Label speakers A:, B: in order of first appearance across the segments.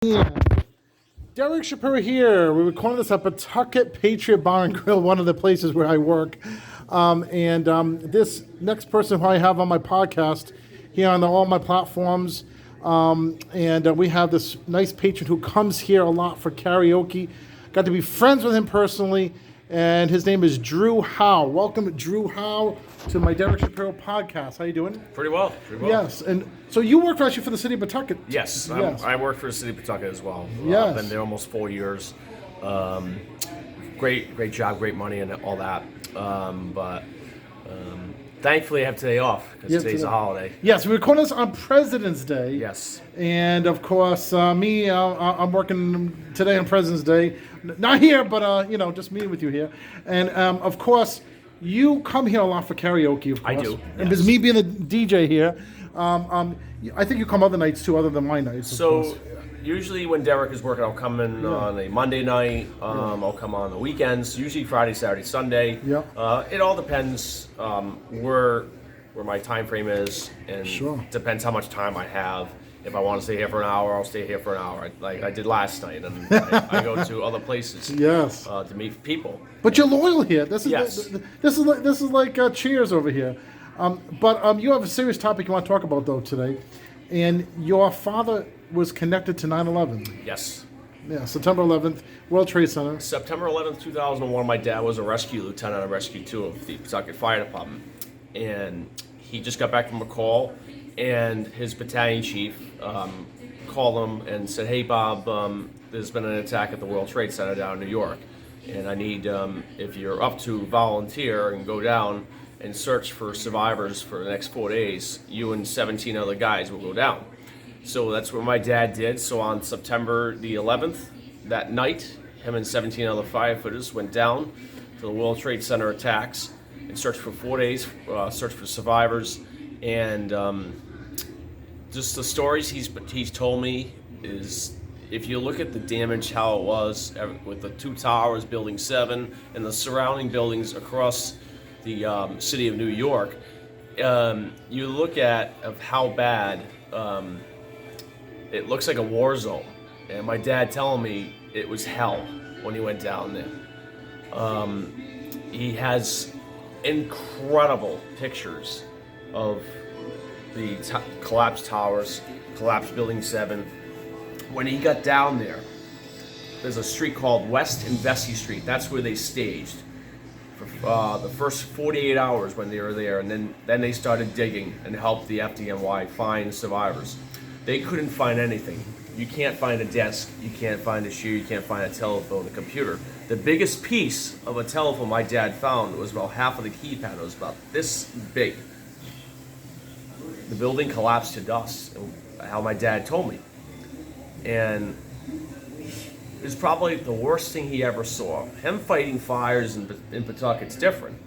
A: Yeah. Derek Shapiro here. We're recording this at Pawtucket Patriot Bar and Grill, one of the places where I work. This next person who I have on my podcast here on all my platforms, we have this nice patron who comes here a lot for karaoke. Got to be friends with him personally, and his name is Drew Howe. Welcome, Drew Howe, to my Derek Shapiro podcast. How you doing?
B: Pretty well.
A: Yes, and so you worked actually for the city of Pawtucket.
B: Yes, I work for the city of Pawtucket as well.
A: Yes.
B: I've been there almost 4 years. Great job, great money, and all that. Thankfully, I have today off because today's a holiday.
A: Yes, we're recording this on President's Day.
B: Yes.
A: And of course, I'm working today on President's Day. Not here, but just meeting with you here. And of course, you come here a lot for karaoke. Of course,
B: I do.
A: And because me being the DJ here, I think you come other nights too, other than my nights.
B: So usually when Derek is working, I'll come in on a Monday night. I'll come on the weekends. Usually Friday, Saturday, Sunday.
A: Yeah.
B: It all depends where my time frame is, and depends how much time I have. If I want to stay here for an hour, I'll stay here for an hour, like I did last night, and I go to other places. To meet people.
A: But you're loyal here. This is
B: Yes.
A: this is like Cheers over here. But you have a serious topic you want to talk about though today, and your father was connected to 9/11.
B: Yes.
A: Yeah, September 11th, World Trade Center.
B: September 11th, 2001, my dad was a rescue lieutenant on Rescue 2 of the Pawtucket Fire Department. And he just got back from a call, and his battalion chief called him and said, "Hey, Bob, there's been an attack at the World Trade Center down in New York. And I need, if you're up to volunteer and go down and search for survivors for the next 4 days, you and 17 other guys will go down." So that's what my dad did. So on September the 11th, that night, him and 17 other firefighters went down to the World Trade Center attacks and searched for 4 days, searched for survivors. And just the stories he's told me is, if you look at the damage, how it was with the two towers, Building 7, and the surrounding buildings across the city of New York, you look at how bad it looks like a war zone. And my dad telling me it was hell when he went down there. He has incredible pictures of the collapsed towers, collapsed Building 7. When he got down there, there's a street called West and Vesey Street. That's where they staged for the first 48 hours when they were there, and then they started digging and helped the FDNY find survivors. They couldn't find anything. You can't find a desk, you can't find a shoe, you can't find a telephone, a computer. The biggest piece of a telephone my dad found was about half of the keypad. It was about this big. The building collapsed to dust, how my dad told me. And it was probably the worst thing he ever saw. Him fighting fires in Pawtucket's different,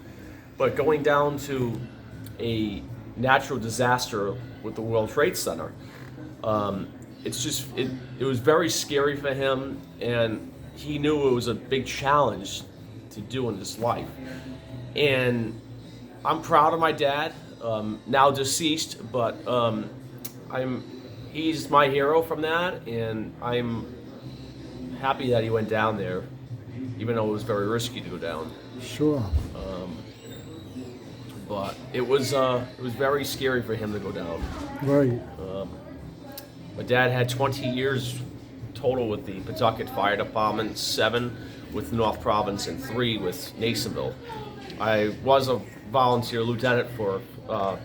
B: but going down to a natural disaster with the World Trade Center, it was very scary for him, and he knew it was a big challenge to do in his life. And I'm proud of my dad, now deceased, but he's my hero from that, and I'm happy that he went down there, even though it was very risky to go down.
A: Sure.
B: But it was very scary for him to go down.
A: Right.
B: My dad had 20 years total with the Pawtucket Fire Department, 7 with North Province, and 3 with Nasonville. I was a volunteer lieutenant for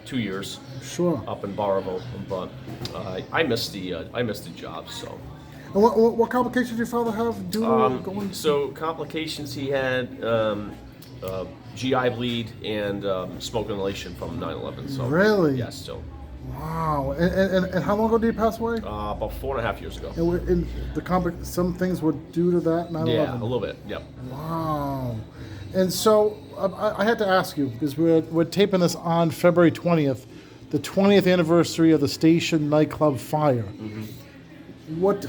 B: 2 years.
A: Sure.
B: Up in Barrowville, but I missed the job. So.
A: And what complications did your father have due to going?
B: So complications, he had GI bleed and smoke inhalation from 9/11. So
A: really?
B: Yes. So.
A: Wow. And how long ago did he pass away?
B: About 4.5 years ago.
A: And some things were due to that 9/11?
B: Yeah, a little bit. Yep.
A: Wow. And so I had to ask you, because we're taping this on February 20th, the 20th anniversary of the Station nightclub fire. Mm-hmm. What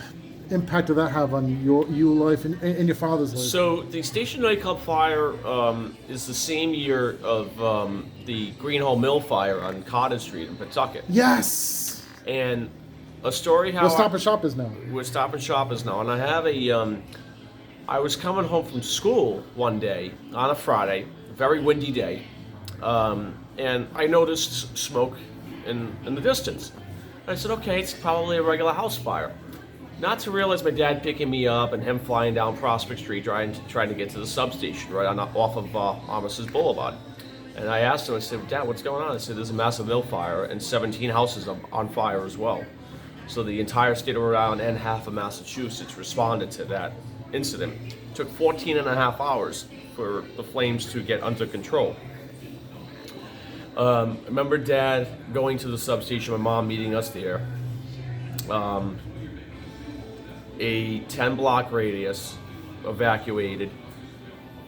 A: impact did that have on your life and your father's life?
B: So the Station nightclub fire is the same year of the Greenhall Mill fire on Cottage Street in Pawtucket.
A: Yes.
B: And a story how
A: Where Stop and Shop is now.
B: where Stop and Shop is now, and I have I was coming home from school one day on a Friday, very windy day, and I noticed smoke in the distance. I said, okay, it's probably a regular house fire. Not to realize my dad picking me up and him flying down Prospect Street trying to get to the substation right off of Armistice Boulevard. And I asked him, I said, Dad, what's going on? I said, there's a massive mill fire and 17 houses on fire as well. So the entire state of Rhode Island and half of Massachusetts responded to that incident. It took 14 and a half hours for the flames to get under control. I remember Dad going to the substation, my mom meeting us there. A 10-block radius evacuated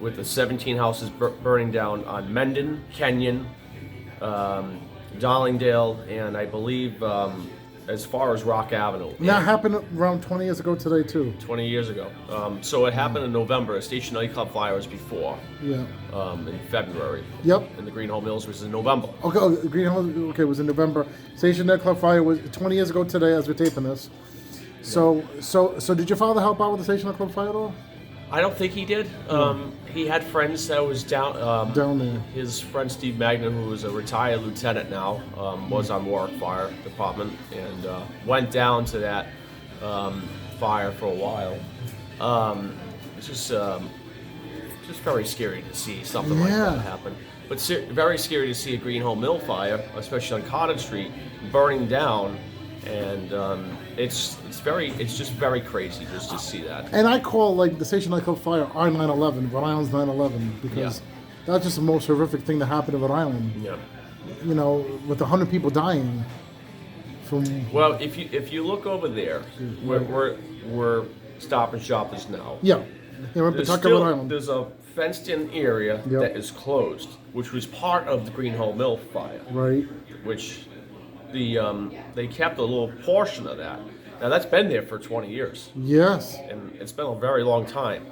B: with the 17 houses burning down on Mendon, Kenyon, Darlingdale, and I believe as far as Rock Avenue.
A: And that happened around 20 years ago today, too.
B: 20 years ago. So it happened in November. A Station Nightclub fire was before.
A: Yeah.
B: In February.
A: Yep.
B: And the Greenhall Mills was in November.
A: Okay, Greenhouse, okay, was in November. Station Nightclub fire was 20 years ago today as we're taping this. So did your father help out with the Station Nightclub fire at all?
B: I don't think he did. He had friends that was down
A: there.
B: His friend Steve Magna, who was a retired lieutenant now, was on Warwick Fire Department and went down to that fire for a while. It's just very scary to see something like that happen. But very scary to see a Greenhall Mill fire, especially on Cottage Street, burning down. And it's just very crazy just to see that.
A: And I call like the Station Nightclub fire our 9/11, Rhode Island's 9/11, because that's just the most horrific thing that happened in Rhode Island.
B: Yeah.
A: You know, with 100 people dying.
B: Well, if you look over there, where Stop and Shop is now.
A: Yeah. Here in Pawtucket, Rhode Island.
B: There's a fenced-in area that is closed, which was part of the Greenhall Mill fire.
A: Right.
B: Which they kept a little portion of that. Now that's been there for 20 years.
A: Yes.
B: And it's been a very long time.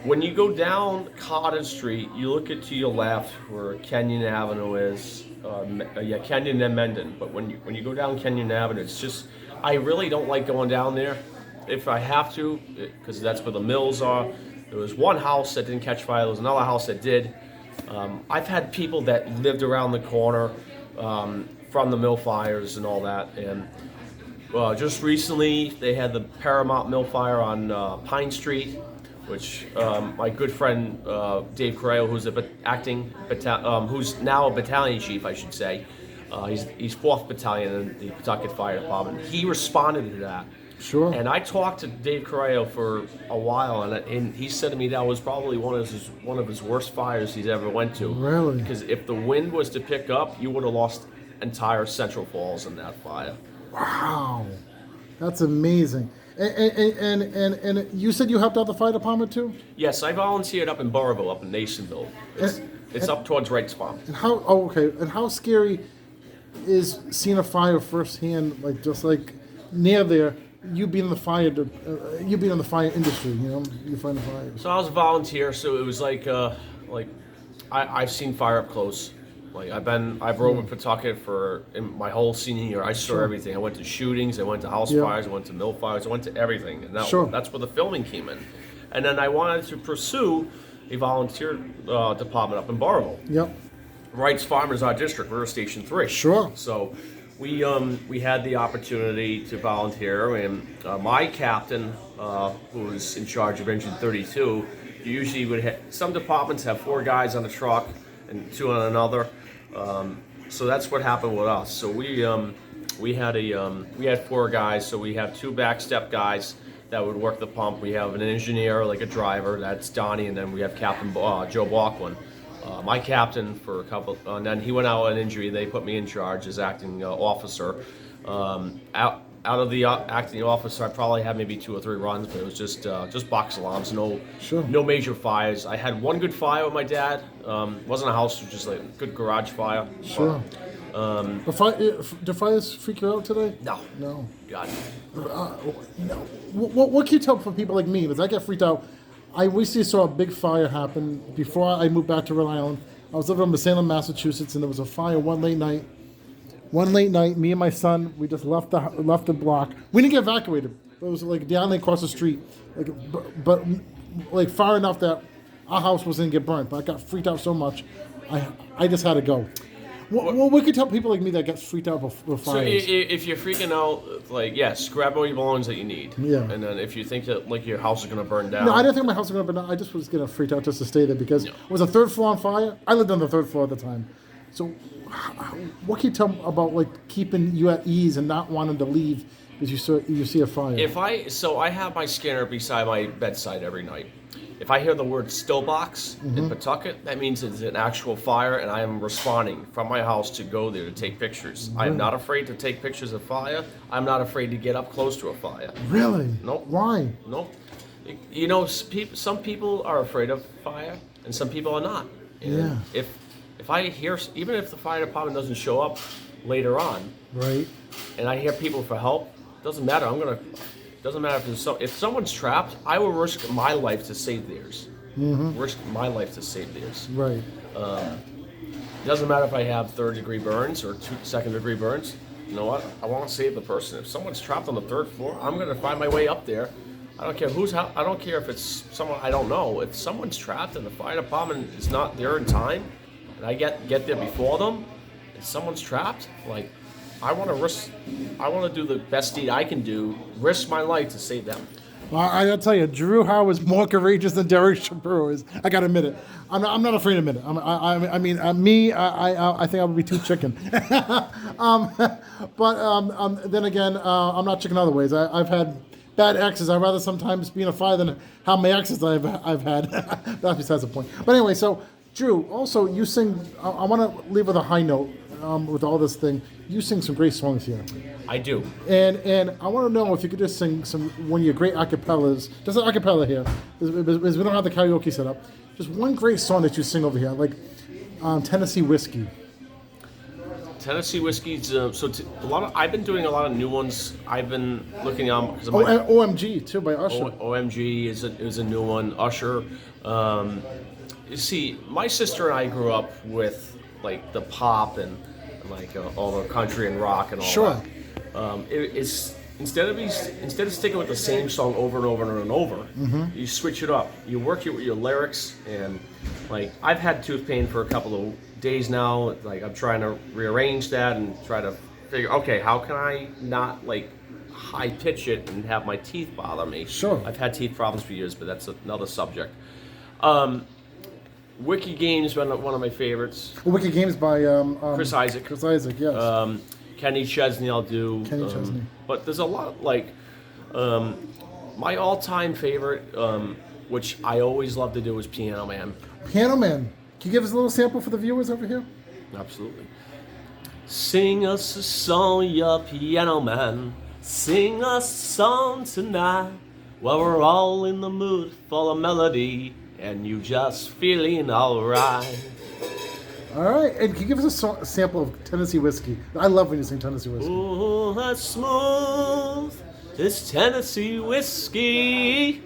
B: When you go down Cottage Street, you look to your left where Kenyon Avenue is. Kenyon and Mendon. But when you go down Kenyon Avenue, it's just, I really don't like going down there. If I have to, because that's where the mills are. There was one house that didn't catch fire. There was another house that did. I've had people that lived around the corner from the mill fires and all that. And just recently, they had the Paramount Mill fire on Pine Street, which my good friend Dave Correo, who's who's now a battalion chief, I should say. He's 4th Battalion in the Pawtucket Fire Department. He responded to that.
A: Sure.
B: And I talked to Dave Correo for a while, and he said to me that was probably one of his worst fires he's ever went to.
A: Really?
B: Because if the wind was to pick up, you would have lost entire Central Falls in that fire.
A: Wow, that's amazing. And you said you helped out the fire department too?
B: Yes, I volunteered up in Burrville, up in Nasonville. It's up towards Wright's Farm.
A: And how? Oh, okay. And how scary is seeing a fire firsthand, like just like near there? You being in the fire, you being in the fire industry, you know, you find the fires.
B: So I was a volunteer, so it was like I've seen fire up close. Like I've rode with Pawtucket in my whole senior year. I saw everything. I went to shootings, I went to house fires, I went to mill fires, I went to everything, and that's where the filming came in. And then I wanted to pursue a volunteer department up in Burrville.
A: Yep.
B: Wright's Farm is our district. We're Station 3.
A: Sure.
B: So we had the opportunity to volunteer, and my captain, who was in charge of Engine 32, usually would have, some departments have 4 guys on a truck and 2 on another. So that's what happened with us. So we had 4 guys. So we have 2 backstep guys that would work the pump. We have an engineer, like a driver, that's Donnie, and then we have Captain Joe Balkman. My captain for a couple, and then he went out on injury. They put me in charge as acting officer. Out of the acting officer, I probably had maybe 2 or 3 runs, but it was just box alarms, no major fires. I had one good fire with my dad. Wasn't a house, it was just like a good garage fire.
A: Sure. Do fires freak you out today?
B: No.
A: No.
B: God.
A: What can you tell for people like me? Because I get freaked out. I recently saw a big fire happen before I moved back to Rhode Island. I was living in Salem, Massachusetts, and there was a fire one late night. One late night, me and my son, we just left the block. We didn't get evacuated. It was like down across the street, like but like far enough that our house wasn't gonna get burnt. But I got freaked out so much, I just had to go. Well, we could tell people like me that get freaked out with
B: So
A: fires.
B: if you're freaking out, like, yes, grab all your belongings that you need.
A: Yeah.
B: And then if you think that like your house is gonna burn down.
A: No, I didn't think my house was going to burn down. I just was getting freaked out just to stay there because it was a third floor on fire. I lived on the third floor at the time. So what can you tell about like keeping you at ease and not wanting to leave because you see a fire?
B: I have my scanner beside my bedside every night. If I hear the word stillbox in Pawtucket, that means it's an actual fire, and I am responding from my house to go there to take pictures. I am not afraid to take pictures of fire. I'm not afraid to get up close to a fire.
A: Really?
B: Nope.
A: Why?
B: Nope. You know, some people are afraid of fire, and some people are not. And
A: Yeah.
B: If I hear, even if the fire department doesn't show up later on,
A: Right.
B: and I hear people for help, doesn't matter. Doesn't matter if someone's trapped, I will risk my life to save theirs. Risk my life to save theirs.
A: Right.
B: It doesn't matter if I have third-degree burns or second-degree burns. You know what? I want to save the person. If someone's trapped on the third floor, I'm going to find my way up there. I don't care I don't care if it's someone I don't know. If someone's trapped and the fire department is not there in time, and I get there before them, and someone's trapped, like, I want to do the best deed I can do, risk my life to save them.
A: Well, I gotta tell you, Drew Howe is more courageous than Derek Shapiro is. I gotta admit it. I'm not afraid to admit it. I think I would be too chicken. But then again, I'm not chicken other ways. I've had bad exes. I'd rather sometimes be in a fire than how many exes I've had. That's besides the point. But anyway, so Drew, also you sing. I want to leave with a high note. With all this thing, you sing some great songs here.
B: I do.
A: And I want to know if you could just sing one of your great acapellas. Just an acapella here, because we don't have the karaoke set up. Just one great song that you sing over here, like Tennessee Whiskey.
B: Tennessee Whiskey's I've been doing a lot of new ones. I've been looking on because
A: and OMG too by Usher.
B: OMG is a new one. Usher. You see, my sister and I grew up with like the pop and like all the country and rock and all
A: Sure.
B: that. It's instead of sticking with the same song over and over and over, you switch it up. You work with your lyrics, and like I've had tooth pain for a couple of days now. Like I'm trying to rearrange that and try to figure, okay, how can I not like high pitch it and have my teeth bother me?
A: Sure.
B: I've had teeth problems for years, but that's another subject. Wiki Games been one of my favorites.
A: Wicked Games by
B: Chris Isaac.
A: Chris Isaac, yes.
B: Kenny Chesney I'll do.
A: Kenny Chesney.
B: But there's a lot like my all-time favorite, which I always love to do, is Piano Man.
A: Piano Man. Can you give us a little sample for the viewers over here?
B: Absolutely. Sing us a song, ya piano man. Sing us a song tonight. While we're all in the mood for a melody, and you just feeling alright.
A: All right, and can you give us a sample of Tennessee Whiskey? I love when you sing Tennessee Whiskey.
B: Oh, that's smooth, this Tennessee whiskey.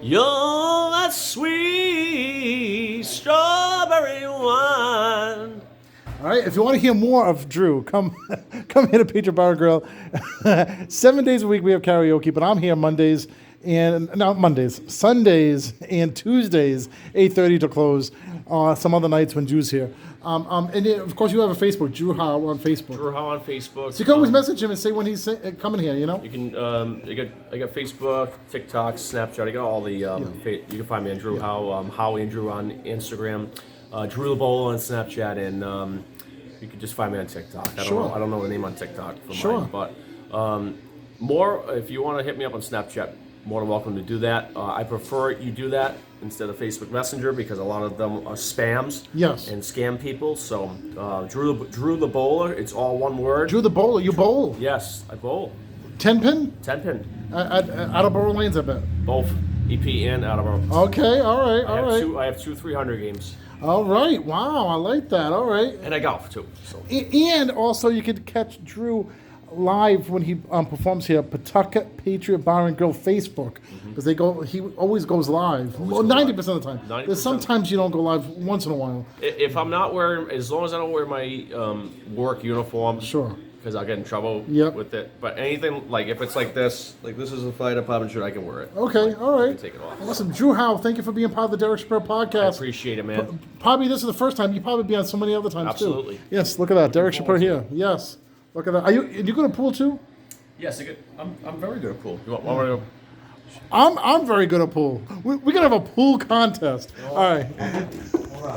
B: You're that sweet strawberry wine.
A: All right, if you want to hear more of Drew, come here to Patriot Bar and Grill. 7 days a week we have karaoke, but I'm here Mondays and not Mondays, Sundays and Tuesdays, 8:30 to close. Some other nights when Drew's here. And then, of course, you have a Facebook, Drew Howe on Facebook.
B: Drew Howe on Facebook.
A: So you can always message him and say when he's coming here. You know.
B: You can. I got Facebook, TikTok, Snapchat. I got all the. You can find me on Drew Howe, Howie and Drew on Instagram, Drew LeBola on Snapchat, and you can just find me on TikTok. I don't know the name on TikTok for mine, but more if you want to hit me up on Snapchat, more than welcome to do that. I prefer you do that instead of Facebook Messenger because a lot of them are spams and scam people. So Drew the Bowler, it's all one word.
A: Drew the Bowler, you bowl?
B: Yes, I bowl.
A: 10 pin?
B: 10 pin.
A: At Attleboro Lanes, I bet.
B: Both EP and Attleboro.
A: Okay, all right.
B: I have two 300 games.
A: All right, wow, I like that. All right.
B: And I golf too. So.
A: And also you could catch Drew live when he performs here, Pawtucket Patriot Bar and Grill Facebook, because he always goes live. 90% of the time. 90%. There's sometimes you don't go live once in a while.
B: If I'm not wearing, as long as I don't wear my work uniform,
A: sure,
B: because I'll get in trouble
A: Yep.
B: with it. But anything like if it's like this is a fire department shirt, I can wear it.
A: Okay, all
B: I
A: right.
B: can take it off.
A: Awesome. Drew Howe, thank you for being part of the Derek Shapiro
B: I
A: podcast.
B: appreciate it, man.
A: Probably this is the first time. You probably be on so many other times
B: Absolutely.
A: too. Yes, look at that. Derek Shapiro
B: forward
A: here. Yes. Look at that. Are you good at pool too?
B: Yes, I'm very good at pool. You want me to go?
A: I'm very good at pool. We're gonna have a pool contest. All right.